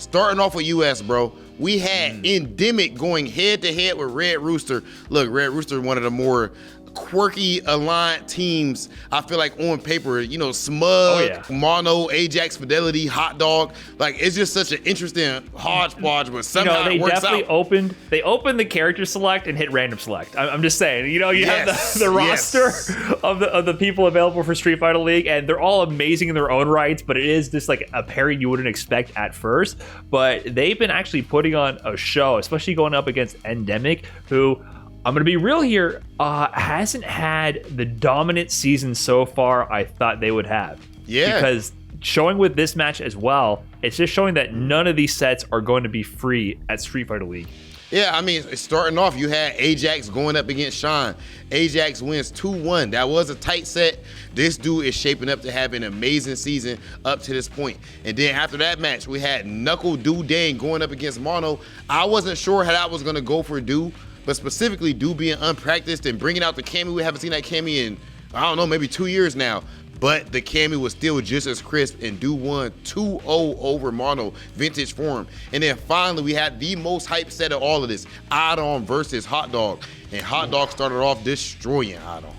starting off with US, bro. We had Endemic going head-to-head with Red Rooster. Look, Red Rooster, one of the more quirky aligned teams, I feel like on paper, Smug, Mono, Ajax, Fidelity, Hot Dog. Like, it's just such an interesting hodgepodge, but somehow it works out. They opened the character select and hit random select. I'm just saying, you have the roster of the people available for Street Fighter League, and they're all amazing in their own rights, but it is just like a pairing you wouldn't expect at first. But they've been actually putting on a show, especially going up against Endemic, who, I'm going to be real here, hasn't had the dominant season so far I thought they would have. Yeah. Because showing with this match as well, it's just showing that none of these sets are going to be free at Street Fighter League. Yeah, I mean, starting off, you had Ajax going up against Sean. Ajax wins 2-1. That was a tight set. This dude is shaping up to have an amazing season up to this point. And then after that match, we had Knuckle Dang going up against Mono. I wasn't sure how that was going to go for Do, but specifically Do being unpracticed and bringing out the Cammy. We haven't seen that Cammy in, I don't know, maybe 2 years now. But the Cammy was still just as crisp, and Do won 2-0 over Mono, vintage form. And then finally, we had the most hype set of all of this, Adam versus Hot Dog. And Hot Dog started off destroying Adam.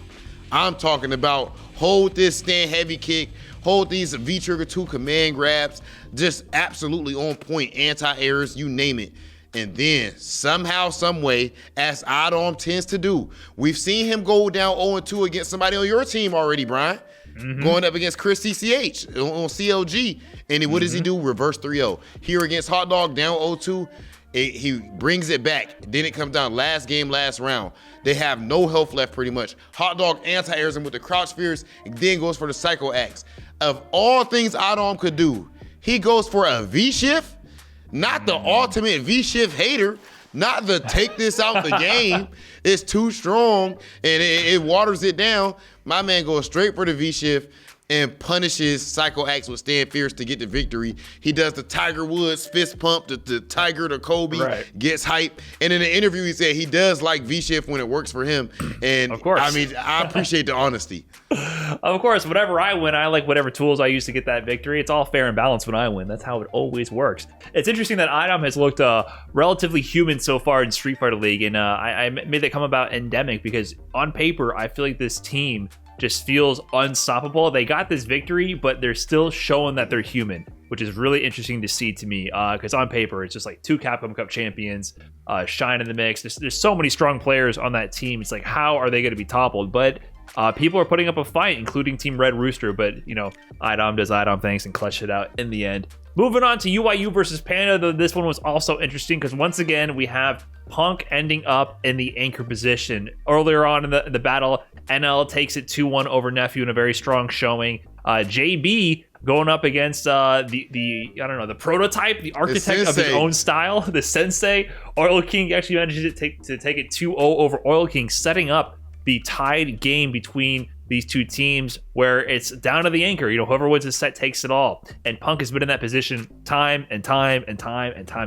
I'm talking about hold this stand heavy kick, hold these V-trigger 2 command grabs, just absolutely on point, anti-airs, you name it. And then somehow, some way, as Adam tends to do, we've seen him go down 0-2 against somebody on your team already, Brian. Going up against Chris CCH on CLG. And then what does he do? Reverse 3-0. Here against Hot Dog, down 0-2. He brings it back. Then it comes down last game, last round. They have no health left pretty much. Hot Dog anti-airs him with the crouch fears and then goes for the Psycho Axe. Of all things Adam could do, he goes for a V-shift. Not the ultimate V-shift hater. Not the take this out the game. It's too strong and it waters it down. My man goes straight for the V-shift and punishes Psycho Axe with Stand Fierce to get the victory. He does the Tiger Woods fist pump, the Tiger to Kobe, gets hype. And in the interview, he said he does like V-shift when it works for him. And of course, I mean, I appreciate the honesty. Of course, whenever I win, I like whatever tools I use to get that victory. It's all fair and balanced when I win. That's how it always works. It's interesting that Idom has looked relatively human so far in Street Fighter League. And I made that come about Endemic because on paper, I feel like this team just feels unstoppable. They got this victory, but they're still showing that they're human, which is really interesting to see to me. Because on paper, it's just like 2 Capcom Cup champions, Shine in the mix. There's so many strong players on that team. It's like, how are they going to be toppled? But people are putting up a fight, including Team Red Rooster. But, Idom does Idom things and clutched it out in the end. Moving on to UIU versus Panda, this one was also interesting because once again, we have Punk ending up in the anchor position. Earlier on in the battle, NL takes it 2-1 over Nephew in a very strong showing. JB going up against the prototype, the architect of his own style, the sensei. Oil King actually manages to take it 2-0 over Oil King, setting up the tied game between these two teams where it's down to the anchor. Whoever wins this set takes it all. And Punk has been in that position time and time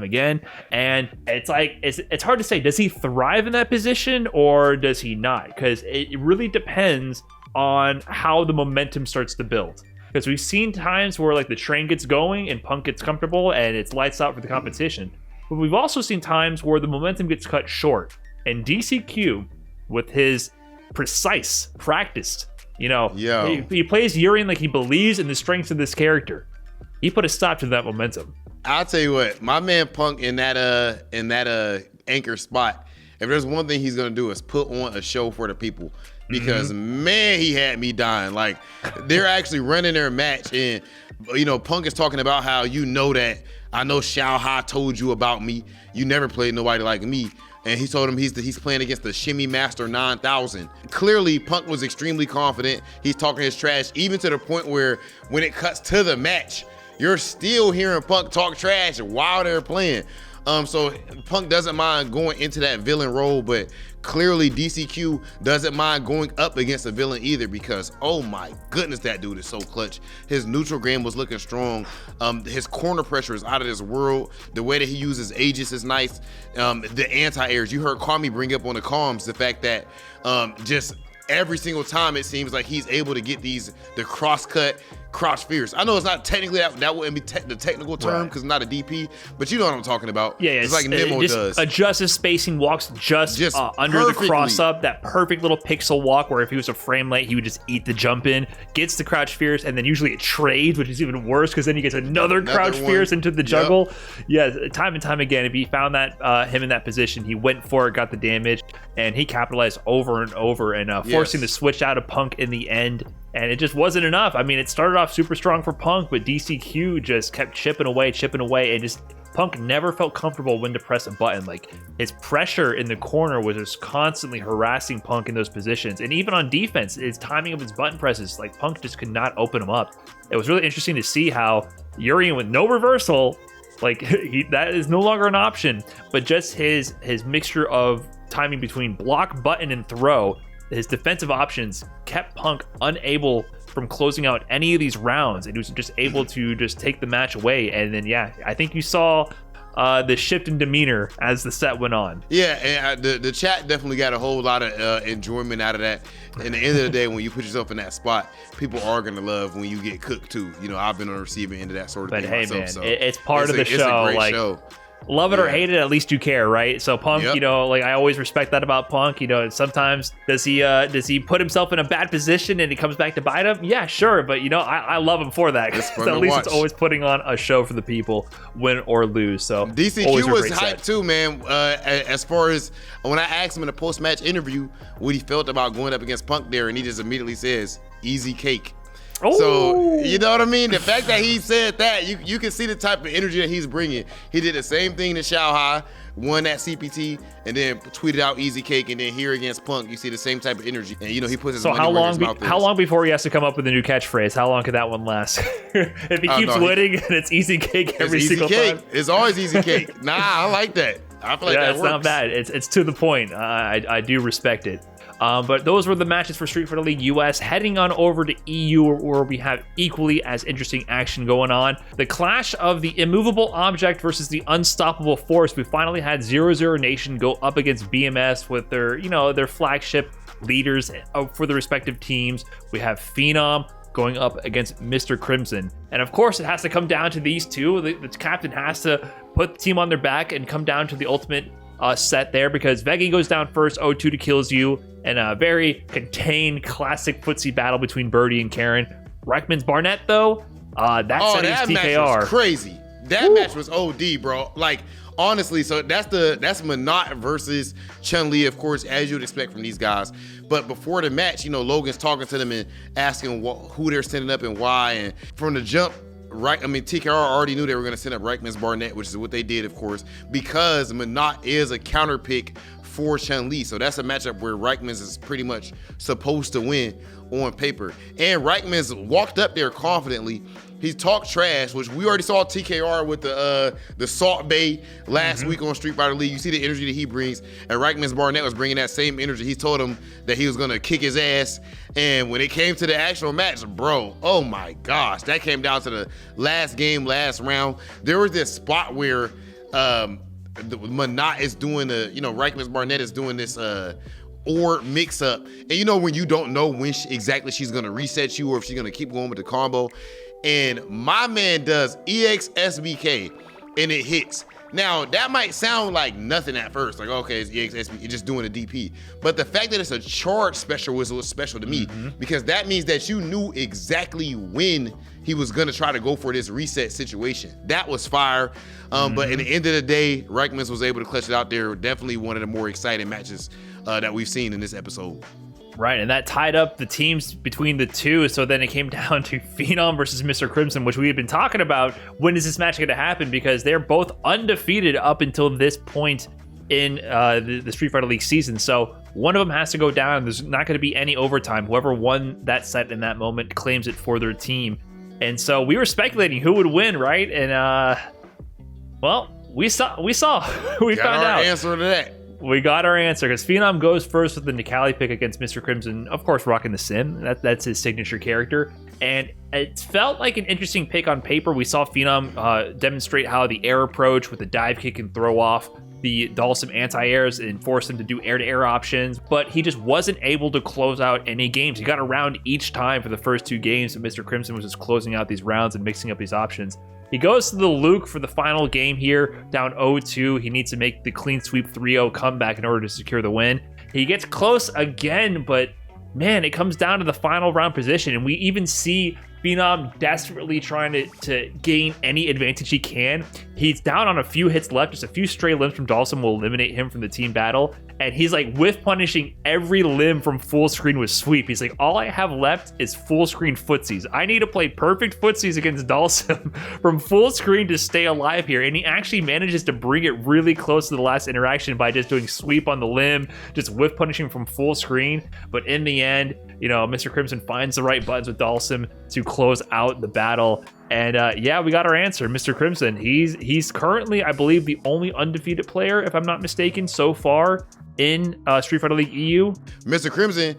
again. And it's like, it's hard to say, does he thrive in that position or does he not? Because it really depends on how the momentum starts to build. Because we've seen times where like the train gets going and Punk gets comfortable and it's lights out for the competition. But we've also seen times where the momentum gets cut short. And DCQ, with his precise, practiced, he plays Urian like he believes in the strengths of this character. He put a stop to that momentum. I'll tell you what, my man Punk in that anchor spot, if there's one thing he's gonna do is put on a show for the people. Because man, he had me dying. Like, they're actually running their match, and Punk is talking about how that I know Xiao Ha told you about me. You never played nobody like me. And he told him he's playing against the Shimmy Master 9000. Clearly, Punk was extremely confident. He's talking his trash, even to the point where when it cuts to the match, you're still hearing Punk talk trash while they're playing. So Punk doesn't mind going into that villain role, but clearly DCQ doesn't mind going up against a villain either because, oh my goodness, that dude is so clutch. His neutral game was looking strong. His corner pressure is out of this world. The way that he uses Aegis is nice. The anti-airs, you heard Kwame bring up on the comms, the fact that just every single time it seems like he's able to get the cross cut, crouch fierce. I know it's not technically that wouldn't be the technical term because I'm not a DP, but you know what I'm talking about. Yeah, it's like Nemo does. Adjusts his spacing, walks just under the cross up, that perfect little pixel walk where if he was a frame late, he would just eat the jump in, gets the crouch fierce, and then usually it trades, which is even worse because then he gets another crouch fierce into the juggle. Yeah, time and time again, if he found that him in that position, he went for it, got the damage, and he capitalized over and over and forcing the switch out of Punk in the end. And it just wasn't enough. I mean, it started off super strong for Punk, but DCQ just kept chipping away, and just Punk never felt comfortable when to press a button. Like, his pressure in the corner was just constantly harassing Punk in those positions. And even on defense, his timing of his button presses, like, Punk just could not open them up. It was really interesting to see how Urian with no reversal, like, that is no longer an option, but just his mixture of timing between block, button, and throw, his defensive options kept Punk unable from closing out any of these rounds, and he was just able to just take the match away. And then, I think you saw the shift in demeanor as the set went on. Yeah, and the chat definitely got a whole lot of enjoyment out of that. And at the end of the day, when you put yourself in that spot, people are going to love when you get cooked too. You know, I've been on the receiving end of that sort of thing myself. Man, so it's part of the show. It's a great show. Love it or hate it, at least you care, right? So Punk, you know, like I always respect that about Punk. You know, sometimes does he put himself in a bad position and he comes back to bite him? Yeah, sure, but you know, I love him for that. So at least it's always putting on a show for the people, win or lose. So DCQ was hyped too, man. As far as when I asked him in a post-match interview what he felt about going up against Punk there, and he just immediately says, "Easy cake." Oh. So, you know what I mean? The fact that he said that, you can see the type of energy that he's bringing. He did the same thing in Shanghai, won that CPT, and then tweeted out easy cake, and then here against Punk, you see the same type of energy. And, you know, he puts his money where his mouth is. How long before he has to come up with a new catchphase? How long could that one last? If he keeps winning and it's easy cake every single time? It's always easy cake. Nah, I like that. I feel like that works. It's not bad. It's to the point. I do respect it. But those were the matches for Street Fighter League US. Heading on over to EU, where we have equally as interesting action going on. The clash of the immovable object versus the unstoppable force. We finally had 00 Nation go up against BMS with their flagship leaders for the respective teams. We have Phenom going up against Mr. Crimson. And of course, it has to come down to these two. The captain has to put the team on their back and come down to the ultimate set there, because Veggie goes down first, 0-2 to kills you, and a very contained classic footsie battle between Birdie and Karen. Reichman's Barnett, though, that match was crazy. That match was OD, bro. Like, honestly, so that's Monat versus Chun-Li, of course, as you'd expect from these guys. But before the match, you know, Logan's talking to them and asking who they're sending up and why. And from the jump, TKR already knew they were going to send up Reichman's Barnett, which is what they did, of course, because Monat is a counter pick for Chun-Li. So that's a matchup where Reichman's is pretty much supposed to win on paper. And Reichman's walked up there confidently. He talked trash, which we already saw TKR with the Salt Bay last week on Street Fighter League. You see the energy that he brings, and Reichman's Barnett was bringing that same energy. He told him that he was going to kick his ass, and when it came to the actual match, bro, oh my gosh, that came down to the last game, last round. There was this spot where Monat is doing Reichman's Barnett is doing this or mix up, and you know when you don't know when exactly she's going to reset you or if she's going to keep going with the combo. And my man does EXSBK and it hits. Now, that might sound like nothing at first. Like, okay, it's EXSBK, you're just doing a DP. But the fact that it's a charge special was special to me, because that means that you knew exactly when he was going to try to go for this reset situation. That was fire. But at the end of the day, Reichman's was able to clutch it out there. Definitely one of the more exciting matches that we've seen in this episode. Right, and that tied up the teams between the two, so then it came down to Phenom versus Mr. Crimson, which we had been talking about. When is this match going to happen? Because they're both undefeated up until this point in the Street Fighter League season. So one of them has to go down. There's not going to be any overtime. Whoever won that set in that moment claims it for their team. And so we were speculating who would win, right? And, well, we saw. We found out. Answer to that. We got our answer, because Phenom goes first with the Nikali pick against Mr. Crimson, of course rocking the Sim. That's his signature character. And it felt like an interesting pick on paper. We saw Phenom demonstrate how the air approach with the dive kick and throw off the Dalsum anti-airs and forced him to do air-to-air options, but he just wasn't able to close out any games. He got around each time for the first 2 games, and Mr. Crimson was just closing out these rounds and mixing up these options. He goes to the Luke for the final game here, down 0-2. He needs to make the clean sweep 3-0 comeback in order to secure the win. He gets close again, but man, it comes down to the final round position, and we even see Phenom desperately trying to gain any advantage he can. He's down on a few hits left. Just a few stray limbs from Dalsum will eliminate him from the team battle. And he's like whiff punishing every limb from full screen with sweep. He's like, all I have left is full screen footsies. I need to play perfect footsies against Dalsum from full screen to stay alive here. And he actually manages to bring it really close to the last interaction by just doing sweep on the limb, just whiff punishing from full screen. But in the end, Mr. Crimson finds the right buttons with Dalsum to close out the battle. And yeah, we got our answer. Mr. Crimson, he's currently, I believe, the only undefeated player, if I'm not mistaken, so far in Street Fighter League EU. Mr. Crimson,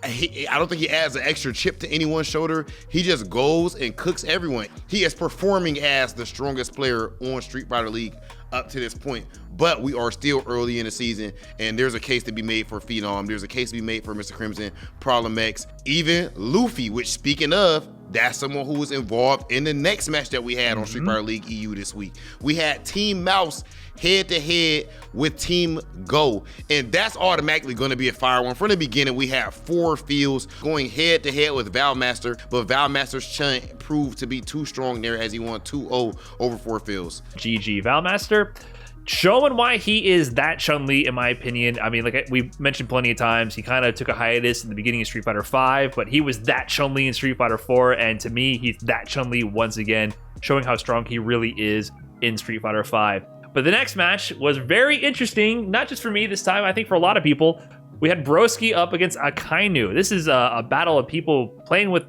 I don't think he adds an extra chip to anyone's shoulder. He just goes and cooks everyone. He is performing as the strongest player on Street Fighter League up to this point. But we are still early in the season, and there's a case to be made for Phenom. There's a case to be made for Mr. Crimson, Problem X, even Luffy, which, speaking of, that's someone who was involved in the next match that we had on Street Fighter League EU this week. We had Team Mouse head-to-head with Team Go, and that's automatically going to be a fire one. From the beginning, we had 4 fields going head-to-head with Valmaster, but Valmaster's Chun proved to be too strong there as he won 2-0 over 4 fields. GG Valmaster. Showing why he is that Chun-Li, in my opinion. I mean, like we mentioned plenty of times, he kind of took a hiatus in the beginning of Street Fighter V, but he was that Chun-Li in Street Fighter 4, and to me, he's that Chun-Li once again, showing how strong he really is in Street Fighter V. But the next match was very interesting, not just for me this time, I think for a lot of people. We had Broski up against Akainu. This is a battle of people playing with,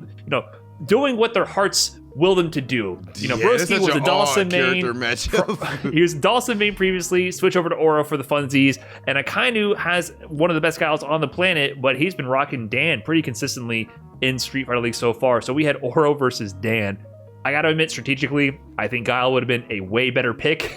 doing what their hearts will them to do. Broski was a Dalsum main. He was Dalsum main previously, switch over to Oro for the funsies, and Akainu has one of the best guys on the planet, but he's been rocking Dan pretty consistently in Street Fighter League so far. So we had Oro versus Dan. I gotta admit, strategically, I think Guile would have been a way better pick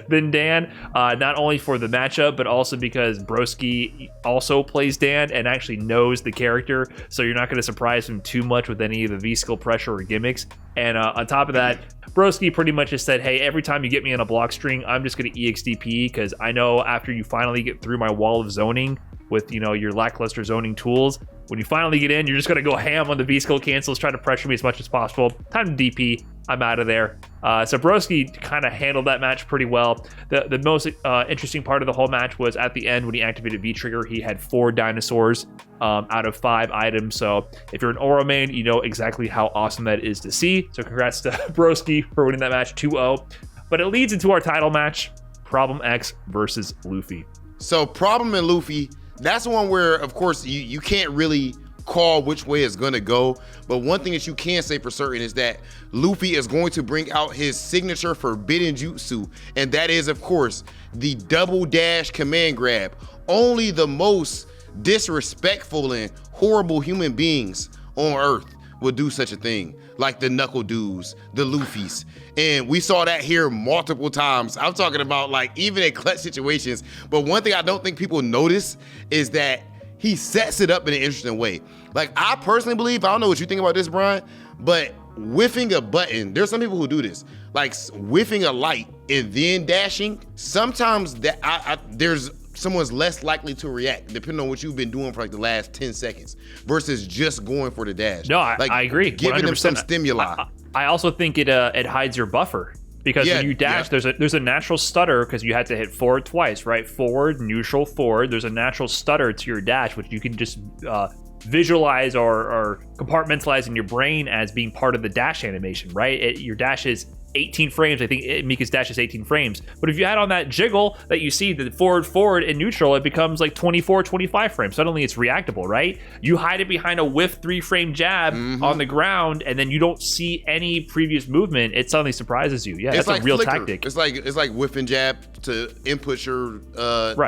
than Dan, not only for the matchup, but also because Broski also plays Dan and actually knows the character, so you're not going to surprise him too much with any of the V-skill pressure or gimmicks. And on top of that, Broski pretty much just said, hey, every time you get me on a block string, I'm just going to EXDP, because I know after you finally get through my wall of zoning with, your lackluster zoning tools, when you finally get in, you're just going to go ham on the V-skill cancels, try to pressure me as much as possible. Time to DP. I'm out of there. So Broski kind of handled that match pretty well. The most interesting part of the whole match was at the end when he activated V-Trigger, he had 4 dinosaurs out of 5 items. So if you're an Oro main, you know exactly how awesome that is to see. So congrats to Broski for winning that match 2-0. But it leads into our title match, Problem X versus Luffy. So Problem and Luffy, that's one where, of course, you can't really call which way it's gonna go, but one thing that you can say for certain is that Luffy is going to bring out his signature forbidden jutsu, and that is, of course, the double dash command grab. Only the most disrespectful and horrible human beings on earth would do such a thing, like the Knuckle Dudes, the Luffys. And we saw that here multiple times. I'm talking about like even in clutch situations. But one thing I don't think people notice is that he sets it up in an interesting way. Like, I personally believe, I don't know what you think about this, Brian, but whiffing a button, there's some people who do this, like whiffing a light and then dashing. Sometimes that there's someone's less likely to react depending on what you've been doing for like the last 10 seconds versus just going for the dash. No, like, I agree. Giving 100%. them some stimuli. I also think it hides your buffer. Because when you dash, there's a natural stutter because you had to hit forward twice, right? Forward, neutral, forward. There's a natural stutter to your dash, which you can just visualize or compartmentalize in your brain as being part of the dash animation, right? Your dash is 18 frames. I think Mika's dash is 18 frames. But if you add on that jiggle that you see, the forward, and neutral, it becomes like 24, 25 frames. Suddenly it's reactable, right? You hide it behind a whiff 3-frame jab on the ground, and then you don't see any previous movement. It suddenly surprises you. Yeah, it's that's like a real flicker. tactic. It's like whiffing jab to input your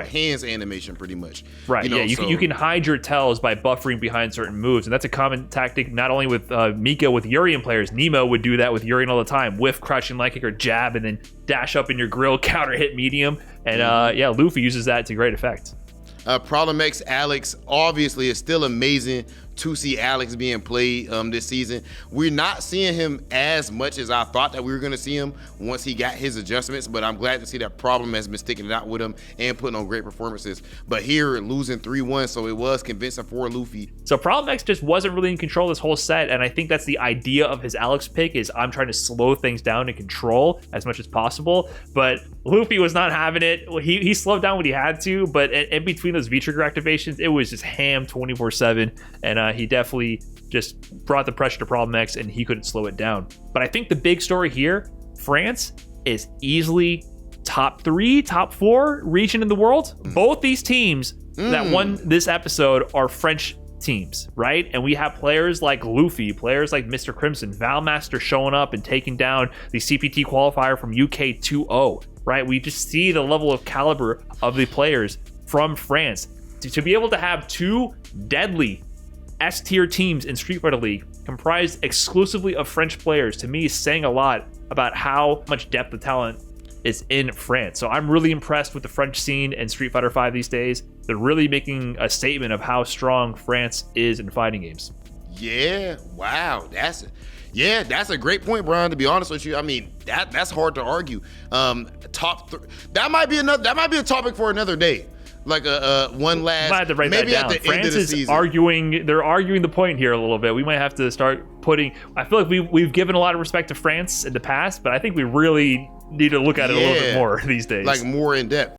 hands animation pretty much. Right, you can hide your tells by buffering behind certain moves, and that's a common tactic not only with Mika, with Urian players. Nemo would do that with Urian all the time. Whiff, crouching leg kick or jab, and then dash up in your grill, counter hit medium. And yeah, Luffy uses that to great effect. Problem X Alex, obviously, it's still amazing to see Alex being played this season. We're not seeing him as much as I thought that we were going to see him once he got his adjustments, but I'm glad to see that Problem has been sticking it out with him and putting on great performances. But here, losing 3-1, so it was convincing for Luffy. So Problem X just wasn't really in control this whole set, and I think that's the idea of his Alex pick, is I'm trying to slow things down and control as much as possible. But Luffy was not having it. He slowed down when he had to, but in between those V-trigger activations, it was just ham 24/7, and he definitely just brought the pressure to Problem X, and he couldn't slow it down. But I think the big story here, France is easily top 3, top 4 region in the world. Both these teams that won this episode are French teams, right? And we have players like Luffy, players like Mr. Crimson, Valmaster showing up and taking down the CPT qualifier from UK 2-0, right? We just see the level of caliber of the players from France. To be able to have 2 deadly S-tier teams in Street Fighter League comprised exclusively of French players, to me, is saying a lot about how much depth of talent is in France. So I'm really impressed with the French scene in Street Fighter V these days. They're really making a statement of how strong France is in fighting games. Yeah, wow, that's a great point, Brian. To be honest with you, I mean that's hard to argue. Top 3, that might be a topic for another day. Like one last, might have to write maybe that down. at the France end of the is season. They're arguing the point here a little bit. We might have to start putting. I feel like we've given a lot of respect to France in the past, but I think we really need to look at it a little bit more these days. Like more in depth.